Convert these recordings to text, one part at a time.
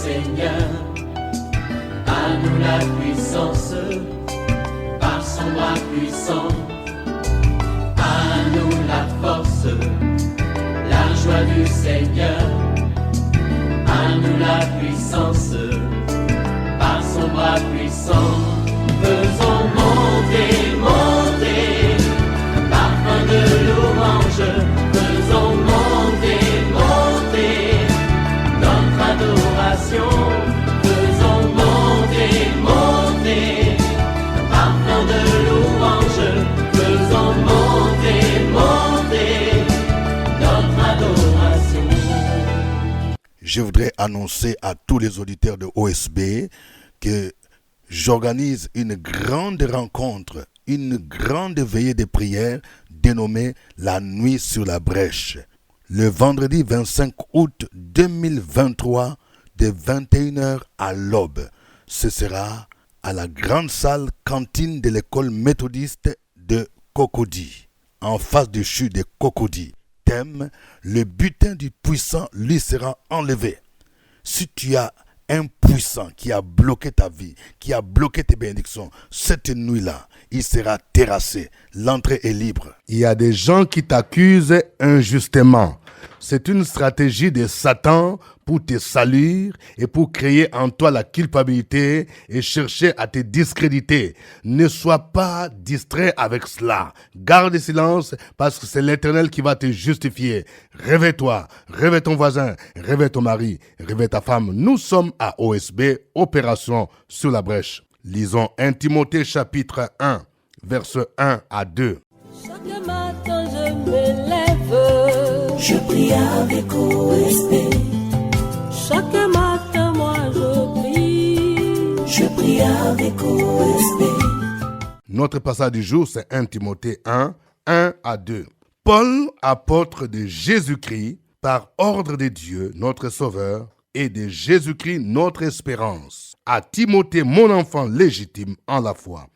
Seigneur. À nous la puissance, par son bras puissant. À nous la force, la joie du Seigneur. À nous la puissance, par son bras puissant. Faisons monter, monter, parfum de louange. Faisons monter, monter, notre adoration. Faisons monter, monter, parfum de louange. Faisons monter, monter, notre adoration. Je voudrais annoncer à tous les auditeurs de OSB que j'organise une grande rencontre, une grande veillée de prière dénommée La Nuit sur la Brèche. Le vendredi 25 août 2023 de 21h à l'aube. Ce sera à la grande salle cantine de l'école méthodiste de Cocody, en face du CHU de Cocody. Thème, le butin du puissant lui sera enlevé. Si tu as un puissant qui a bloqué ta vie, qui a bloqué tes bénédictions, cette nuit-là, il sera terrassé. L'entrée est libre. Il y a des gens qui t'accusent injustement. C'est une stratégie de Satan pour te salir et pour créer en toi la culpabilité et chercher à te discréditer. Ne sois pas distrait avec cela. Garde silence parce que c'est l'Éternel qui va te justifier. Réveille-toi, réveille ton voisin, réveille ton mari, réveille ta femme. Nous sommes à OSB, Opération sur la Brèche. Lisons 1 Timothée chapitre 1, versets 1 à 2. Chaque matin je me lève, je prie avec OSB. Chaque matin moi je prie avec OSB. Notre passage du jour, c'est 1 Timothée 1, 1 à 2. Paul, apôtre de Jésus-Christ, par ordre de Dieu, notre Sauveur, et de Jésus-Christ, notre espérance, à Timothée, mon enfant légitime en la foi.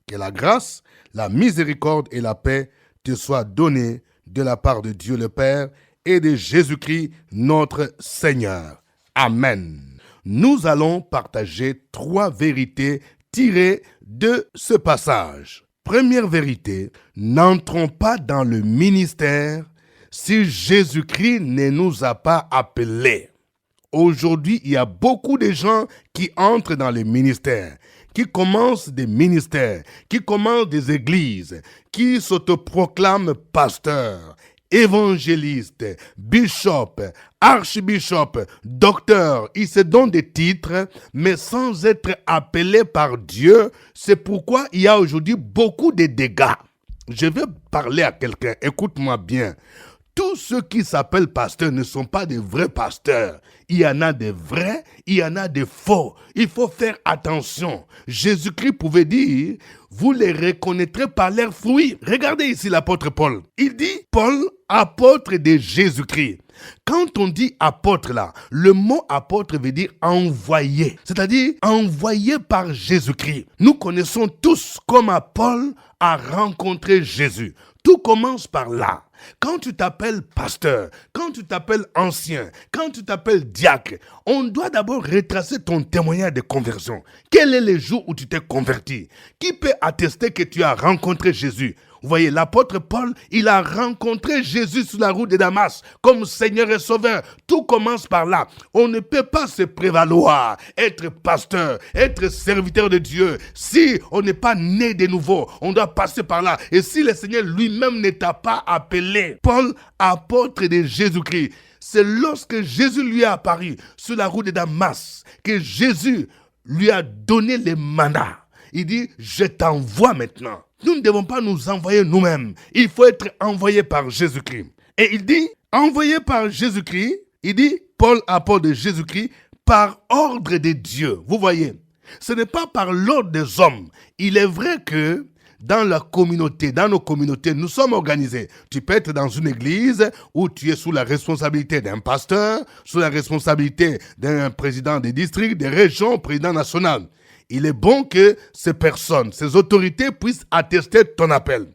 Que la grâce, la miséricorde et la paix te soient données de la part de Dieu le Père et de Jésus-Christ, notre Seigneur. Amen. Nous allons partager 3 vérités tirées de ce passage. Première vérité, n'entrons pas dans le ministère si Jésus-Christ ne nous a pas appelés. Aujourd'hui, il y a beaucoup de gens qui entrent dans le ministère, qui commencent des ministères, qui commencent des églises, qui s'autoproclament pasteurs, évangélistes, bishop, archbishop, docteur. Ils se donnent des titres, mais sans être appelés par Dieu. C'est pourquoi il y a aujourd'hui beaucoup de dégâts. Je vais parler à quelqu'un, écoute-moi bien. Tous ceux qui s'appellent pasteurs ne sont pas des vrais pasteurs. Il y en a des vrais, il y en a des faux. Il faut faire attention. Jésus-Christ pouvait dire, vous les reconnaîtrez par leurs fruits. Regardez ici l'apôtre Paul. Il dit, Paul, apôtre de Jésus-Christ. Quand on dit apôtre là, le mot apôtre veut dire envoyé. C'est-à-dire envoyé par Jésus-Christ. Nous connaissons tous comment Paul a rencontré Jésus. Tout commence par là. Quand tu t'appelles pasteur, quand tu t'appelles ancien, quand tu t'appelles diacre, on doit d'abord retracer ton témoignage de conversion. Quel est le jour où tu t'es converti? Qui peut attester que tu as rencontré Jésus? Vous voyez, l'apôtre Paul, il a rencontré Jésus sur la route de Damas comme Seigneur et Sauveur. Tout commence par là. On ne peut pas se prévaloir, être pasteur, être serviteur de Dieu. Si on n'est pas né de nouveau, on doit passer par là. Et si le Seigneur lui-même ne t'a pas appelé, Paul, apôtre de Jésus-Christ, c'est lorsque Jésus lui a apparu sur la route de Damas que Jésus lui a donné le mandat. Il dit, je t'envoie maintenant. Nous ne devons pas nous envoyer nous-mêmes. Il faut être envoyé par Jésus-Christ. Et il dit, envoyé par Jésus-Christ, il dit, Paul, apôtre de Jésus-Christ, par ordre de Dieu. Vous voyez, ce n'est pas par l'ordre des hommes. Il est vrai que dans la communauté, dans nos communautés, nous sommes organisés. Tu peux être dans une église où tu es sous la responsabilité d'un pasteur, sous la responsabilité d'un président des districts, des régions, président national. Il est bon que ces personnes, ces autorités puissent attester ton appel.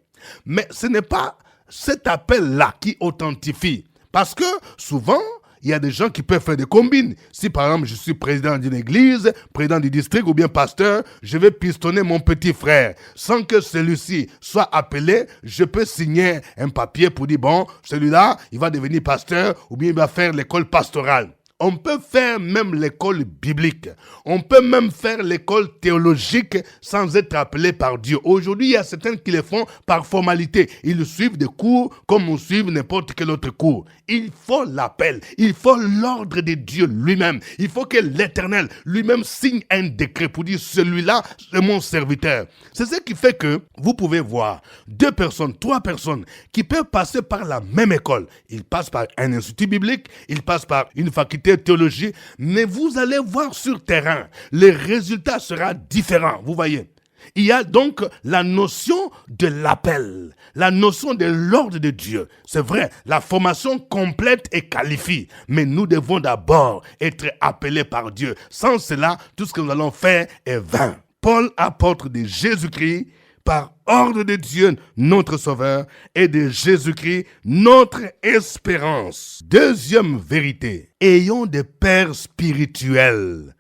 Mais ce n'est pas cet appel-là qui authentifie. Parce que souvent, il y a des gens qui peuvent faire des combines. Si par exemple je suis président d'une église, président du district ou bien pasteur, je vais pistonner mon petit frère. Sans que celui-ci soit appelé, je peux signer un papier pour dire bon, celui-là, il va devenir pasteur ou bien il va faire l'école pastorale. On peut faire même l'école biblique. On peut même faire l'école théologique sans être appelé par Dieu. Aujourd'hui, il y a certains qui le font par formalité. Ils suivent des cours comme on suit n'importe quel autre cours. Il faut l'appel. Il faut l'ordre de Dieu lui-même. Il faut que l'Éternel lui-même signe un décret pour dire celui-là, c'est mon serviteur. C'est ce qui fait que vous pouvez voir 2 personnes, 3 personnes qui peuvent passer par la même école. Ils passent par un institut biblique, ils passent par une faculté de théologie, mais vous allez voir sur terrain, le résultat sera différent, vous voyez. Il y a donc la notion de l'appel, la notion de l'ordre de Dieu. C'est vrai, la formation complète et qualifie, mais nous devons d'abord être appelés par Dieu. Sans cela, tout ce que nous allons faire est vain. Paul, apôtre de Jésus-Christ, par ordre de Dieu, notre Sauveur, et de Jésus-Christ, notre espérance. Deuxième vérité, ayons des pères spirituels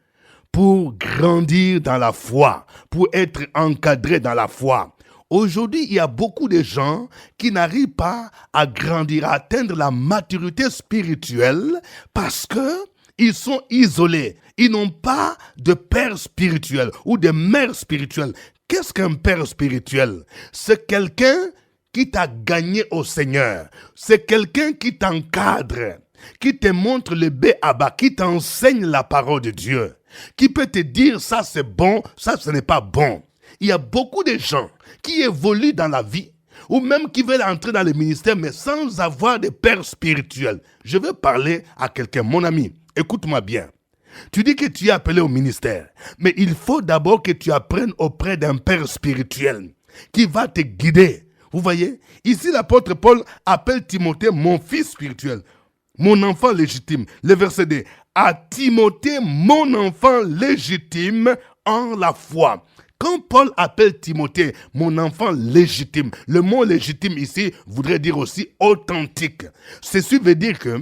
pour grandir dans la foi, pour être encadrés dans la foi. Aujourd'hui, il y a beaucoup de gens qui n'arrivent pas à grandir, à atteindre la maturité spirituelle parce que ils sont isolés. Ils n'ont pas de père spirituel ou de mère spirituelle. Qu'est-ce qu'un père spirituel? C'est quelqu'un qui t'a gagné au Seigneur. C'est quelqu'un qui t'encadre, qui te montre le b.a.-ba, qui t'enseigne la parole de Dieu, qui peut te dire ça c'est bon, ça ce n'est pas bon. Il y a beaucoup de gens qui évoluent dans la vie ou même qui veulent entrer dans le ministère mais sans avoir de père spirituel. Je veux parler à quelqu'un, mon ami, écoute-moi bien. Tu dis que tu es appelé au ministère, mais il faut d'abord que tu apprennes auprès d'un père spirituel qui va te guider. Vous voyez, ici l'apôtre Paul appelle Timothée mon fils spirituel, mon enfant légitime. Le verset 2, à Timothée mon enfant légitime en la foi. Quand Paul appelle Timothée mon enfant légitime, le mot légitime ici voudrait dire aussi authentique. Ceci veut dire que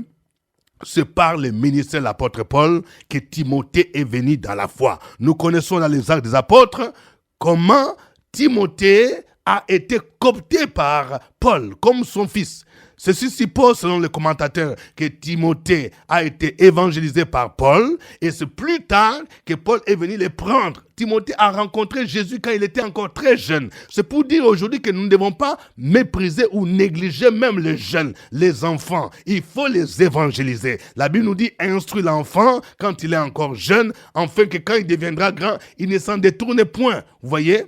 c'est par le ministère de l'apôtre Paul que Timothée est venu dans la foi. Nous connaissons dans les Actes des Apôtres comment Timothée a été coopté par Paul comme son fils. Ceci suppose, selon les commentateurs, que Timothée a été évangélisé par Paul et c'est plus tard que Paul est venu le prendre. Timothée a rencontré Jésus quand il était encore très jeune. C'est pour dire aujourd'hui que nous ne devons pas mépriser ou négliger même les jeunes, les enfants. Il faut les évangéliser. La Bible nous dit instruis l'enfant quand il est encore jeune, afin que quand il deviendra grand, il ne s'en détourne point. Vous voyez?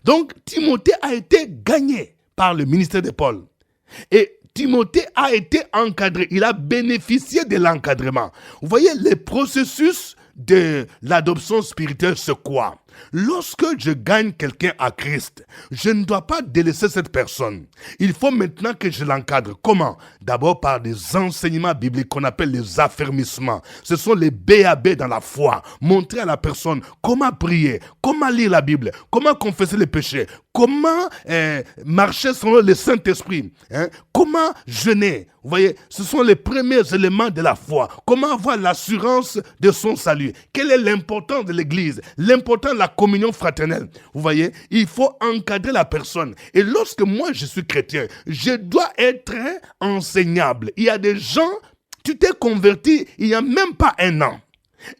Donc Timothée a été gagné par le ministère de Paul. Et Timothée a été encadré, il a bénéficié de l'encadrement. Vous voyez, le processus de l'adoption spirituelle, c'est quoi? Lorsque je gagne quelqu'un à Christ, je ne dois pas délaisser cette personne. Il faut maintenant que je l'encadre. Comment? D'abord par des enseignements bibliques qu'on appelle les affermissements. Ce sont les B.A.B. dans la foi. Montrer à la personne comment prier, comment lire la Bible, comment confesser les péchés, comment marcher selon le Saint-Esprit, comment jeûner. Vous voyez, ce sont les premiers éléments de la foi. Comment avoir l'assurance de son salut? Quelle est l'importance de l'Église? L'importance de la communion fraternelle. Vous voyez, il faut encadrer la personne. Et lorsque moi je suis chrétien, je dois être enseignable. Il y a des gens, tu t'es converti il n'y a même pas un an.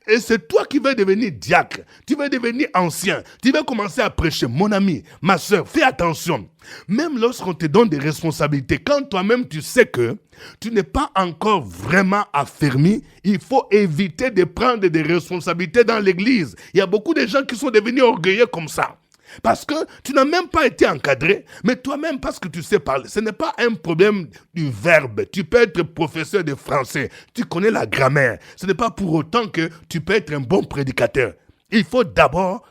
Et c'est toi qui vas devenir diacre, tu vas devenir ancien, tu vas commencer à prêcher. Mon ami, ma soeur, fais attention. Même lorsqu'on te donne des responsabilités, quand toi-même tu sais que tu n'es pas encore vraiment affermi, il faut éviter de prendre des responsabilités dans l'église. Il y a beaucoup de gens qui sont devenus orgueilleux comme ça. Parce que tu n'as même pas été encadré, mais toi-même parce que tu sais parler. Ce n'est pas un problème du verbe. Tu peux être professeur de français, tu connais la grammaire. Ce n'est pas pour autant que tu peux être un bon prédicateur. Il faut d'abord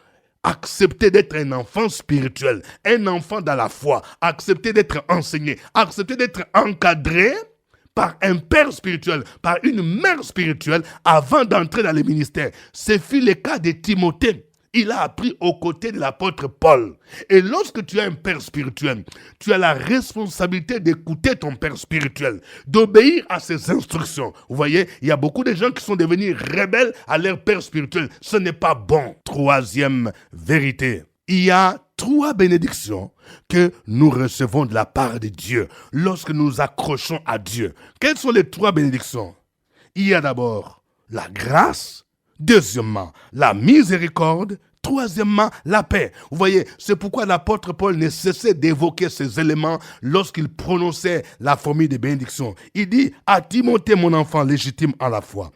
accepter d'être un enfant spirituel, un enfant dans la foi, accepter d'être enseigné, accepter d'être encadré par un père spirituel, par une mère spirituelle avant d'entrer dans le ministère. Ce fut le cas de Timothée. Il a appris aux côtés de l'apôtre Paul. Et lorsque tu as un père spirituel, tu as la responsabilité d'écouter ton père spirituel, d'obéir à ses instructions. Vous voyez, il y a beaucoup de gens qui sont devenus rebelles à leur père spirituel. Ce n'est pas bon. Troisième vérité. Il y a 3 bénédictions que nous recevons de la part de Dieu lorsque nous nous accrochons à Dieu. Quelles sont les 3 bénédictions? Il y a d'abord la grâce. Deuxièmement, la miséricorde. Troisièmement, la paix. Vous voyez, c'est pourquoi l'apôtre Paul ne cessait d'évoquer ces éléments lorsqu'il prononçait la formule de bénédiction. Il dit à Timothée, mon enfant légitime en la foi,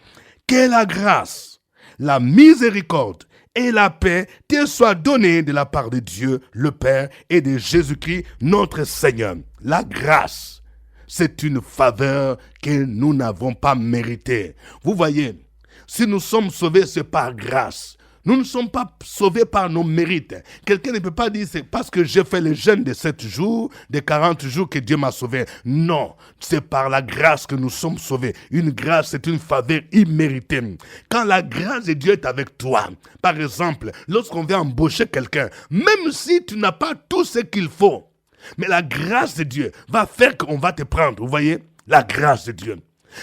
que la grâce, la miséricorde et la paix te soient données de la part de Dieu, le Père, et de Jésus-Christ, notre Seigneur. La grâce, c'est une faveur que nous n'avons pas méritée. Vous voyez, si nous sommes sauvés, c'est par grâce. Nous ne sommes pas sauvés par nos mérites. Quelqu'un ne peut pas dire c'est parce que j'ai fait le jeûne de 7 jours, de 40 jours que Dieu m'a sauvé. Non, c'est par la grâce que nous sommes sauvés. Une grâce, c'est une faveur imméritée. Quand la grâce de Dieu est avec toi, par exemple, lorsqu'on vient embaucher quelqu'un, même si tu n'as pas tout ce qu'il faut, mais la grâce de Dieu va faire qu'on va te prendre. Vous voyez, la grâce de Dieu.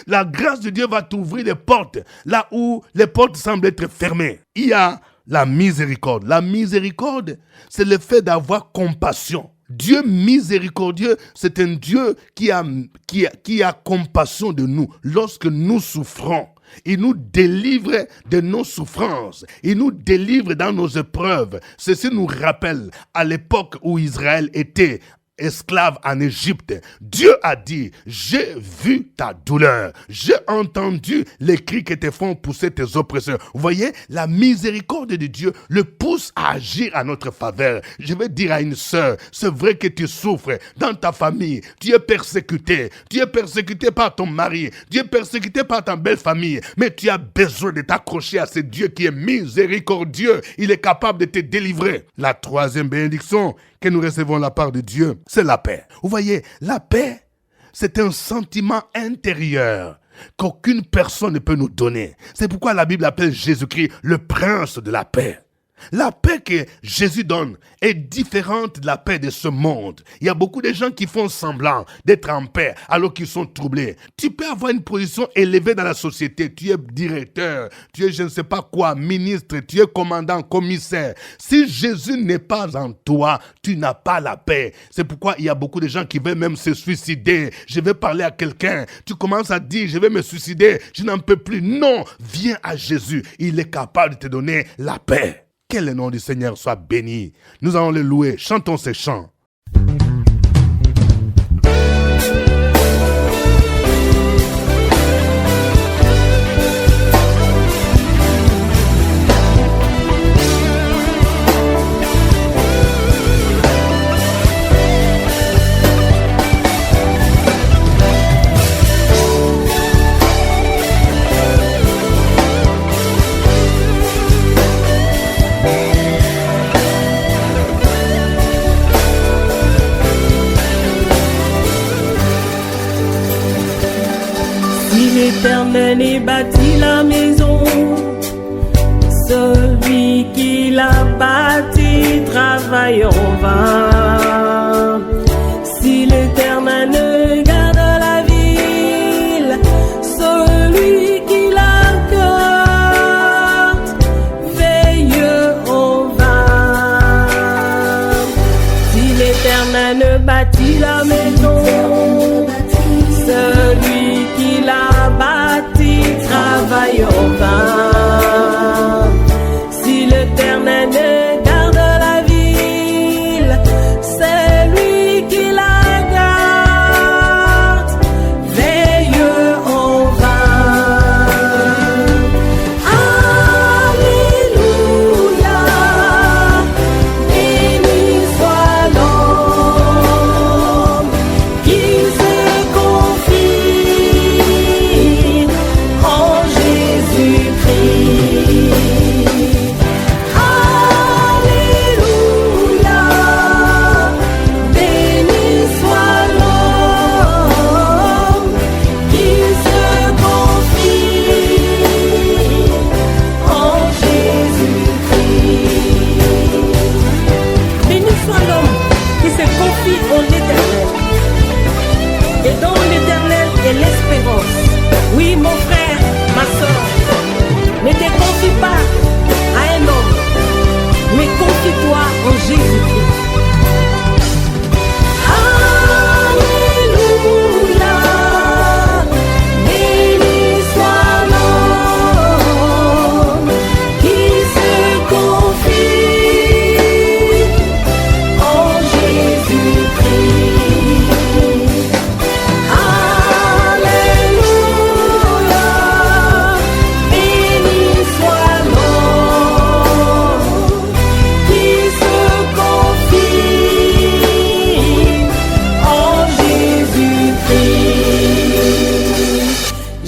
La grâce de Dieu va t'ouvrir les portes, là où les portes semblent être fermées. Il y a la miséricorde. La miséricorde, c'est le fait d'avoir compassion. Dieu miséricordieux, c'est un Dieu qui a compassion de nous lorsque nous souffrons. Il nous délivre de nos souffrances. Il nous délivre dans nos épreuves. Ceci nous rappelle à l'époque où Israël était esclave en Égypte. Dieu a dit, j'ai vu ta douleur, j'ai entendu les cris que te font pousser tes oppresseurs. Vous voyez, la miséricorde de Dieu le pousse à agir à notre faveur. Je vais dire à une sœur, c'est vrai que tu souffres dans ta famille, tu es persécuté par ton mari, tu es persécuté par ta belle famille, mais tu as besoin de t'accrocher à ce Dieu qui est miséricordieux. Il est capable de te délivrer. La 3e bénédiction que nous recevons de la part de Dieu, c'est la paix. Vous voyez, la paix, c'est un sentiment intérieur qu'aucune personne ne peut nous donner. C'est pourquoi la Bible appelle Jésus-Christ le prince de la paix. La paix que Jésus donne est différente de la paix de ce monde. Il y a beaucoup de gens qui font semblant d'être en paix alors qu'ils sont troublés. Tu peux avoir une position élevée dans la société. Tu es directeur, tu es je ne sais pas quoi, ministre, tu es commandant, commissaire. Si Jésus n'est pas en toi, tu n'as pas la paix. C'est pourquoi il y a beaucoup de gens qui veulent même se suicider. Je vais parler à quelqu'un. Tu commences à dire, je vais me suicider, je n'en peux plus. Non, viens à Jésus. Il est capable de te donner la paix. Que le nom du Seigneur soit béni. Nous allons le louer. Chantons ces chants. L'Éternel y bâtit la maison, celui qui l'a bâti travaille en vain. Si l'Éternel ne garde la ville, celui qui la garde veille en vain. Si l'Éternel ne bâtit la maison, celui qui l'a bâti travaille en vain. Si l'Éternel ne garde la ville,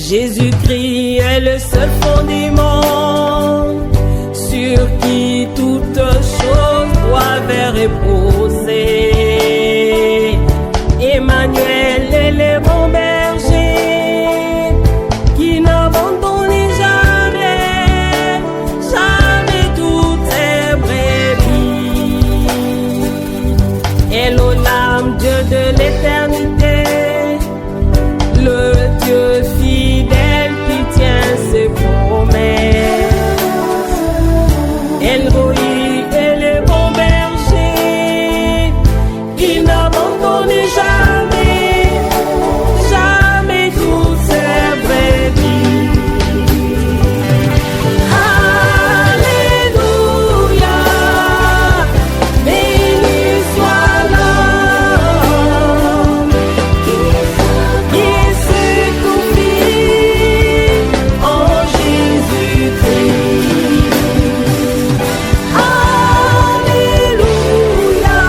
Jésus-Christ est le seul fondement sur qui toutes choses doivent reposer. Emmanuel est le bon berger qui n'abandonne jamais, jamais toutes ses brebis. Elohim, Dieu de l'éternité, le Dieu fidèle qui tient ses promesses. El Roi est le bon berger qui n'abandonne jamais, jamais toutes ses brebis. Alléluia, béni soit l'homme qui se confie en Jésus-Christ. Alléluia,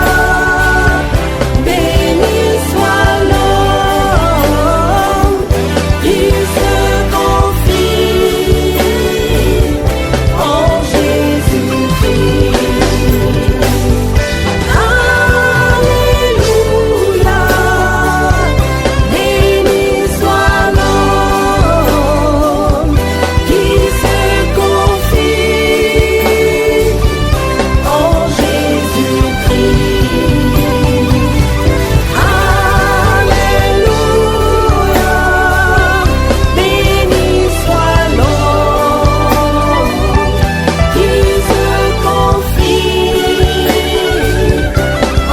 béni soit l'homme qui se confie en Jésus-Christ. Alléluia, béni soit l'homme qui se confie en Jésus-Christ. Alléluia, béni soit l'homme qui se confie en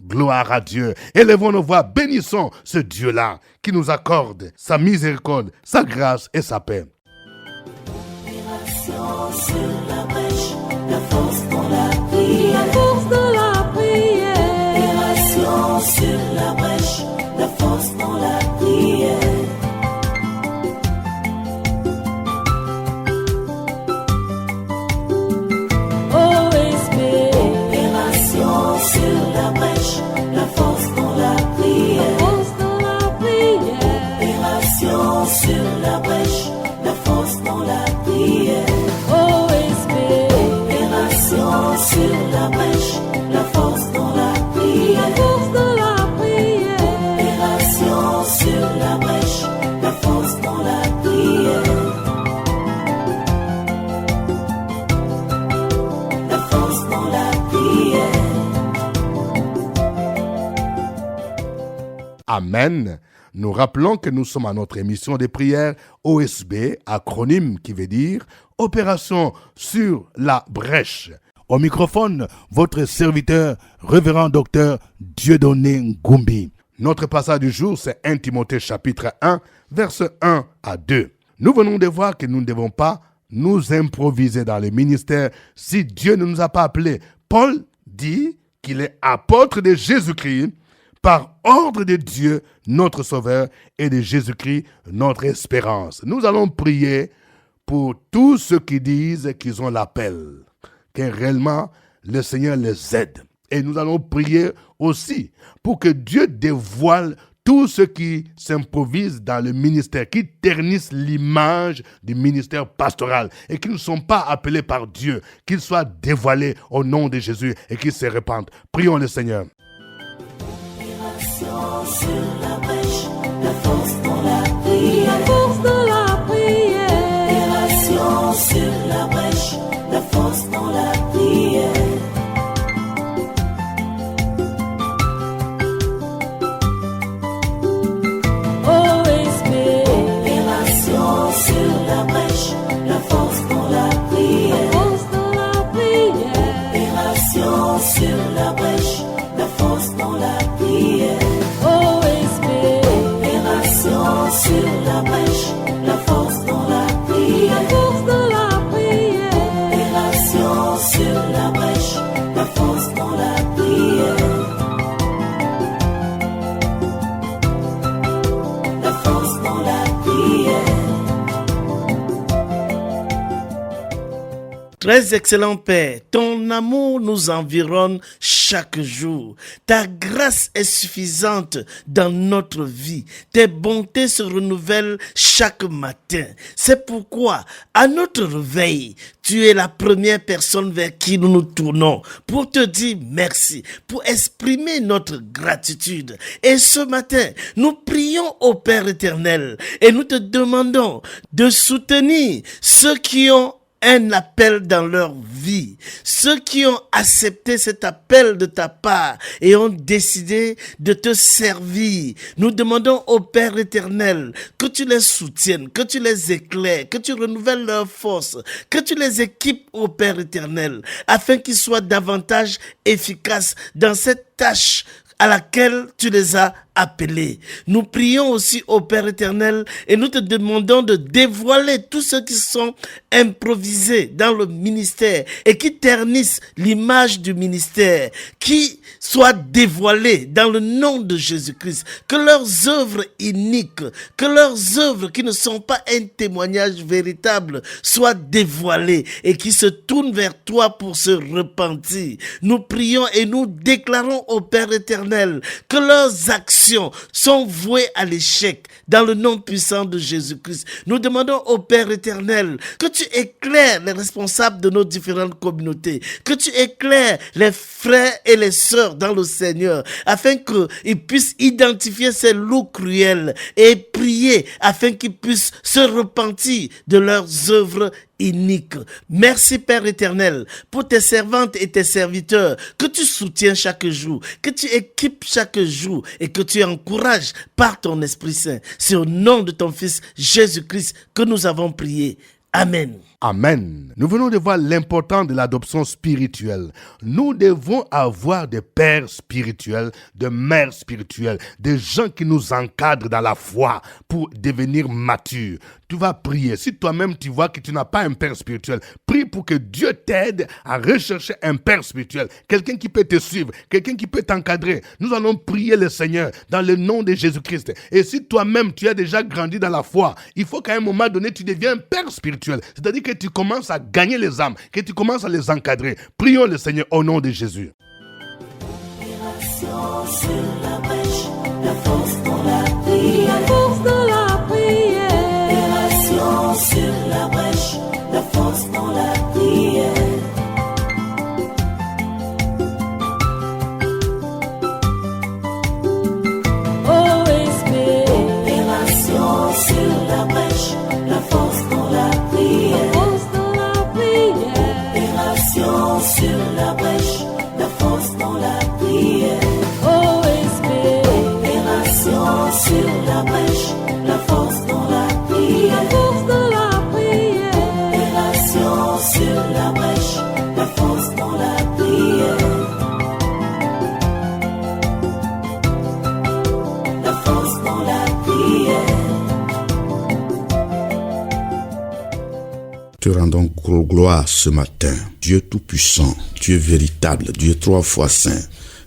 Gloire à Dieu. Élevons nos voix, bénissons ce Dieu-là qui nous accorde sa miséricorde, sa grâce et sa paix. Opération sur la brèche, la force dans la prière. La force de la prière. Opération sur la brèche, la force dans la prière. OSB. Opération sur la brèche, la force dans la prière. Force de la prière. Opération sur la brèche, la force dans la prière. OSB. Opération sur la brèche, la force dans la prière. Force de la prière. Opération sur la brèche, la force dans la prière. La force dans la prière. Amen. Nous rappelons que nous sommes à notre émission de prière OSB, acronyme qui veut dire Opération sur la brèche. Au microphone, votre serviteur, révérend docteur Dieudonné Ngumbi. Notre passage du jour, c'est 1 Timothée chapitre 1, versets 1 à 2. Nous venons de voir que nous ne devons pas nous improviser dans le ministère si Dieu ne nous a pas appelés. Paul dit qu'il est apôtre de Jésus-Christ par ordre de Dieu, notre Sauveur, et de Jésus-Christ, notre espérance. Nous allons prier pour tous ceux qui disent qu'ils ont l'appel, que réellement le Seigneur les aide. Et nous allons prier aussi pour que Dieu dévoile tous ceux qui s'improvisent dans le ministère, qui ternissent l'image du ministère pastoral et qui ne sont pas appelés par Dieu, qu'ils soient dévoilés au nom de Jésus et qu'ils se répandent. Prions le Seigneur. Opération sur la brèche, la force dans la prière. La force de la prière. Opération sur la brèche, la force dans la prière. OSB. Opération sur la brèche, la force dans la prière. Force de la prière. Opération sur la brèche, la force dans la prière. OSB. Opération Très excellent Père, ton amour nous environne chaque jour. Ta grâce est suffisante dans notre vie. Tes bontés se renouvellent chaque matin. C'est pourquoi, à notre réveil, tu es la première personne vers qui nous nous tournons pour te dire merci, pour exprimer notre gratitude. Et ce matin, nous prions au Père éternel et nous te demandons de soutenir ceux qui ont un appel dans leur vie. Ceux qui ont accepté cet appel de ta part et ont décidé de te servir. Nous demandons au Père éternel que tu les soutiennes, que tu les éclaires, que tu renouvelles leurs forces, que tu les équipes au Père éternel afin qu'ils soient davantage efficaces dans cette tâche à laquelle tu les as appelés. Nous prions aussi au Père éternel et nous te demandons de dévoiler tous ceux qui sont improvisés dans le ministère et qui ternissent l'image du ministère, qui soient dévoilés dans le nom de Jésus-Christ, que leurs œuvres iniques, que leurs œuvres qui ne sont pas un témoignage véritable soient dévoilées et qui se tournent vers toi pour se repentir. Nous prions et nous déclarons au Père éternel que leurs actions sont vouées à l'échec dans le nom puissant de Jésus-Christ. Nous demandons au Père éternel que tu éclaires les responsables de nos différentes communautés, que tu éclaires les frères et les sœurs dans le Seigneur, afin qu'ils puissent identifier ces loups cruels et prier afin qu'ils puissent se repentir de leurs œuvres iniques. Merci Père éternel pour tes servantes et tes serviteurs que tu soutiens chaque jour, que tu équipes chaque jour et que tu encourages par ton Esprit Saint. C'est au nom de ton Fils Jésus-Christ que nous avons prié. Amen. Amen. Nous venons de voir l'importance de l'adoption spirituelle. Nous devons avoir des pères spirituels, des mères spirituelles, des gens qui nous encadrent dans la foi pour devenir matures. Tu vas prier. Si toi-même tu vois que tu n'as pas un père spirituel, prie pour que Dieu t'aide à rechercher un père spirituel, quelqu'un qui peut te suivre, quelqu'un qui peut t'encadrer. Nous allons prier le Seigneur dans le nom de Jésus-Christ. Et si toi-même tu as déjà grandi dans la foi, il faut qu'à un moment donné tu deviens un père spirituel. C'est-à-dire que tu commences à gagner les âmes, que tu commences à les encadrer. Prions le Seigneur au nom de Jésus. Opération sur la brèche, la force dans la prière. La force de la prière. Opération sur la brèche, la force dans la prière. OSP. Opération sur la brèche, la force dans la prière. Force de la prière. Opération sur la brèche, la force dans la prière. OSP. Opération sur la brèche, la force dans la prière. Force de la prière. Opération sur la brèche, la force dans la prière. La force dans la prière. Te rendons gloire ce matin. Dieu tout-puissant, Dieu véritable, Dieu 3 fois saint,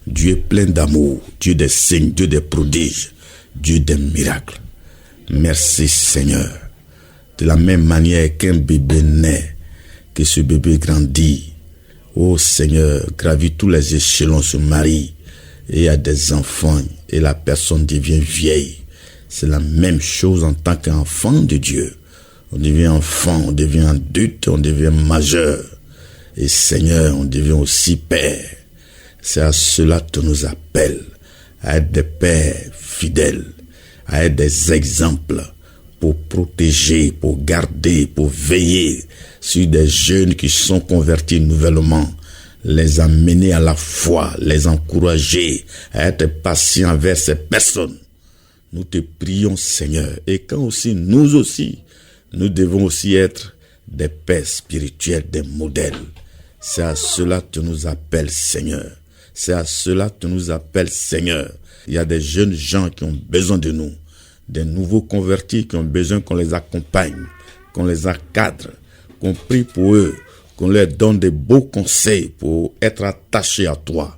Dieu plein d'amour, Dieu des signes, Dieu des prodiges, Dieu des miracles. Merci Seigneur. De la même manière qu'un bébé naît, que ce bébé grandit, ô Seigneur, gravit tous les échelons, se marie, et a des enfants, et la personne devient vieille. C'est la même chose en tant qu'enfant de Dieu. On devient enfant, on devient adulte, on devient majeur. Et Seigneur, on devient aussi père. C'est à cela que tu nous appelles, à être des pères fidèles, à être des exemples pour protéger, pour garder, pour veiller sur des jeunes qui sont convertis nouvellement, les amener à la foi, les encourager à être patients envers ces personnes. Nous te prions, Seigneur, et quand aussi, nous aussi, nous devons aussi être des pères spirituels, des modèles. C'est à cela que tu nous appelles, Seigneur. C'est à cela que tu nous appelles, Seigneur. Il y a des jeunes gens qui ont besoin de nous, des nouveaux convertis qui ont besoin qu'on les accompagne, qu'on les encadre, qu'on prie pour eux, qu'on leur donne des beaux conseils pour être attachés à toi.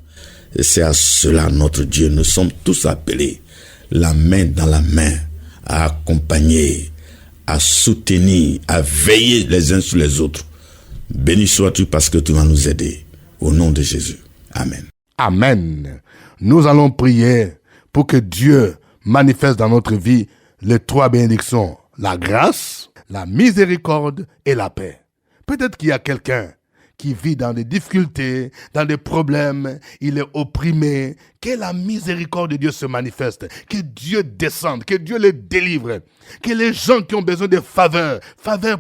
Et c'est à cela, notre Dieu, nous sommes tous appelés, la main dans la main, à accompagner, à soutenir, à veiller les uns sur les autres. Béni sois-tu parce que tu vas nous aider. Au nom de Jésus. Amen. Amen. Nous allons prier pour que Dieu manifeste dans notre vie les 3 bénédictions. La grâce, la miséricorde et la paix. Peut-être qu'il y a quelqu'un qui vit dans des difficultés, dans des problèmes, il est opprimé. Que la miséricorde de Dieu se manifeste, que Dieu descende, que Dieu les délivre, que les gens qui ont besoin de faveur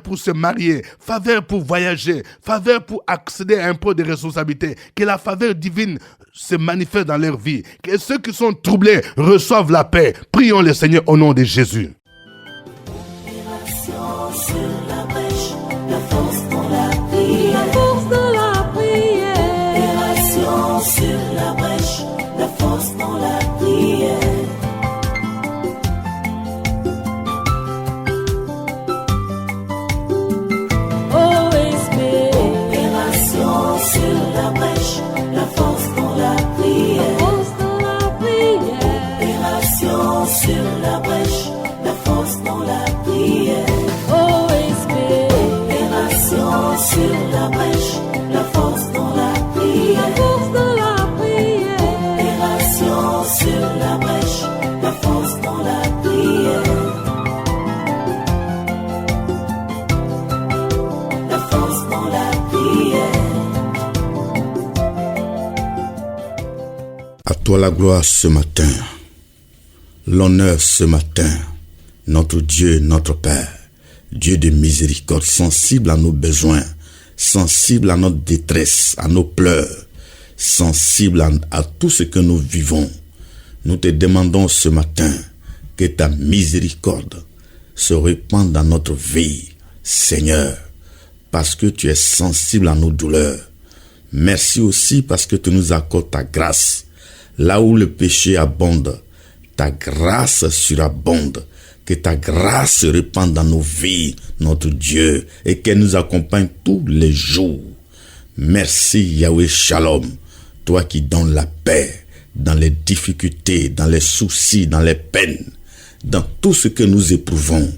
pour se marier, faveur pour voyager, faveur pour accéder à un poste de responsabilité, que la faveur divine se manifeste dans leur vie, que ceux qui sont troublés reçoivent la paix. Prions le Seigneur au nom de Jésus. Sur la brèche, la force dans la prière. Opération sur la brèche, la force dans la prière. OSB. Opération sur la brèche, la force dans la prière. Opération sur la brèche, la force dans la prière. Opération sur la brèche, la force dans la prière. Opération sur la brèche, la force dans la prière. La force dans la prière. À toi la gloire ce matin, l'honneur ce matin, notre Dieu, notre Père, Dieu de miséricorde, sensible à nos besoins, sensible à notre détresse, à nos pleurs, sensible à tout ce que nous vivons. Nous te demandons ce matin que ta miséricorde se répande dans notre vie, Seigneur, parce que tu es sensible à nos douleurs. Merci aussi parce que tu nous accordes ta grâce. Là où le péché abonde, ta grâce surabonde. Que ta grâce se répande dans nos vies, notre Dieu, et qu'elle nous accompagne tous les jours. Merci Yahweh Shalom, toi qui donnes la paix dans les difficultés, dans les soucis, dans les peines, dans tout ce que nous éprouvons.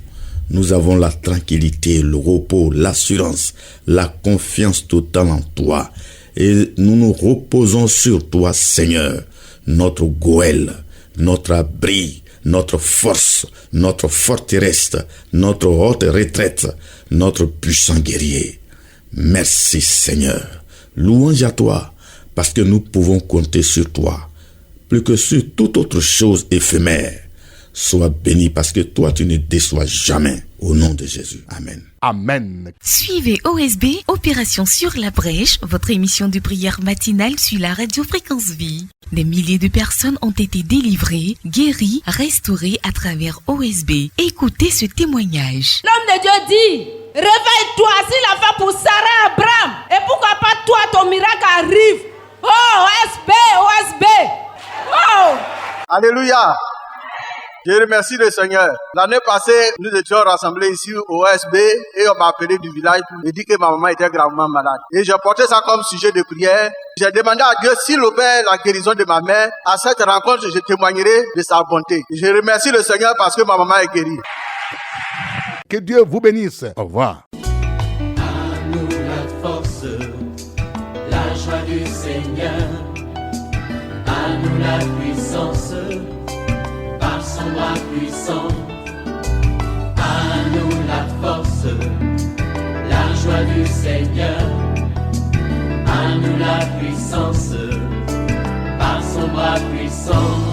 Nous avons la tranquillité, le repos, l'assurance, la confiance totale en toi. Et nous nous reposons sur toi, Seigneur, notre Goël, notre abri, notre force, notre forteresse, notre haute retraite, notre puissant guerrier. Merci Seigneur. Louange à toi, parce que nous pouvons compter sur toi, plus que sur toute autre chose éphémère. Sois béni parce que toi tu ne déçois jamais. Au nom de Jésus. Amen. Amen. Suivez OSB, Opération sur la brèche, votre émission de prière matinale sur la radio Fréquence Vie. Des milliers de personnes ont été délivrées, guéries, restaurées à travers OSB. Écoutez ce témoignage. L'homme de Dieu dit, réveille-toi, s'il a fait pour Sarah Abraham, et pourquoi pas toi, ton miracle arrive. Oh, OSB, OSB. Oh. Alléluia. Je remercie le Seigneur. L'année passée, nous étions rassemblés ici au OSB et on m'a appelé du village pour me dire que ma maman était gravement malade. Et j'ai porté ça comme sujet de prière. J'ai demandé à Dieu s'il opère la guérison de ma mère. À cette rencontre, je témoignerai de sa bonté. Je remercie le Seigneur parce que ma maman est guérie. Que Dieu vous bénisse. Au revoir. À nous la force, la joie du Seigneur. À nous la puissance, par son bras puissant. À nous la force, la joie du Seigneur. À nous la puissance, par son bras puissant.